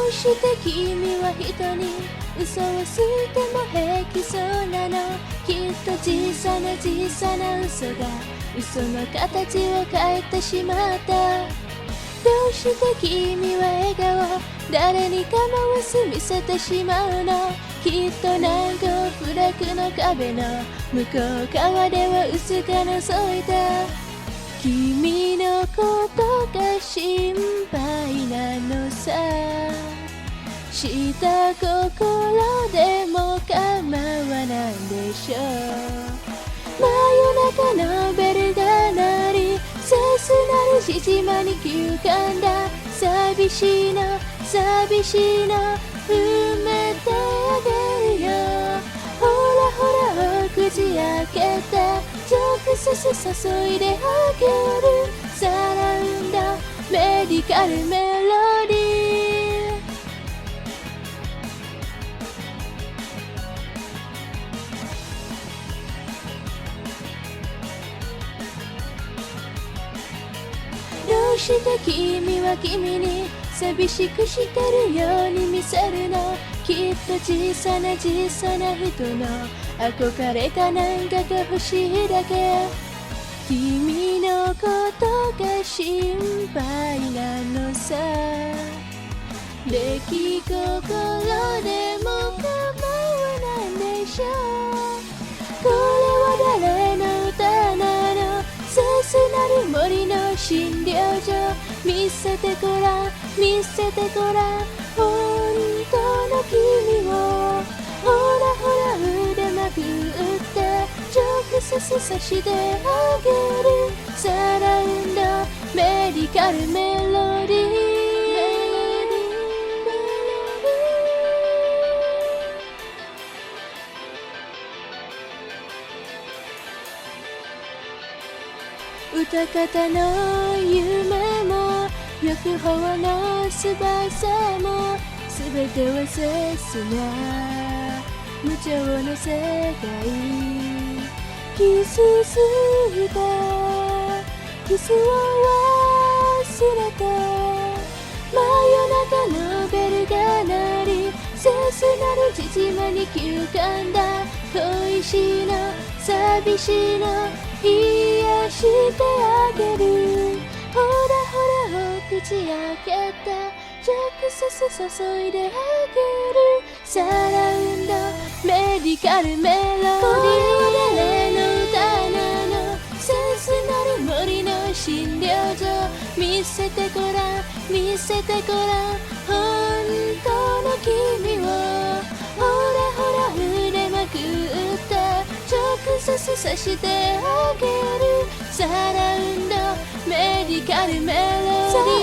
うして君は人に嘘をついても平気そうなの。きっと小さな小さな嘘が嘘の形を変えてしまった。どうして君は笑顔誰に構わず見せてしまうの。きっと難攻不落の壁の向こう側では薄が覗いた。君のことが心配なのさ。下心でも構わないでしょう。真夜中のベルが鳴り切なる縮まに休館だ。寂しいの寂しいの埋めてあげるよ。ほらほらお口開けて直接注いであげる。サラウンドメディカルメロディー。どうして君は君に寂しくしてるように見せるの。きっと小さな小さな人の憧れかなんかが欲しいだけ。君のことが心配なのさ。出来心でも構わないでしょう。これは誰の歌なの。切なる森の診療所。見せてごらん見せてごらん本当の君を。ほらほら腕まくって直接差してあげる。サラウンドメディカルメロディー。歌方の夢も欲望の翼も全ては切な無常の世界。傷ついた傷を忘れて真夜中のベルが鳴り切なる縮まに休館だ。恋しいの寂しいの癒してあげる。ほらほらお口開けて直接注いであげる。サラウンドメディカルメロディー。誰の歌なの。切なる森の診療所。見せてごらん見せてごらん本当の君を。ほらほら腕まくって直接差してあげる。サラウンドメディカルメロディー。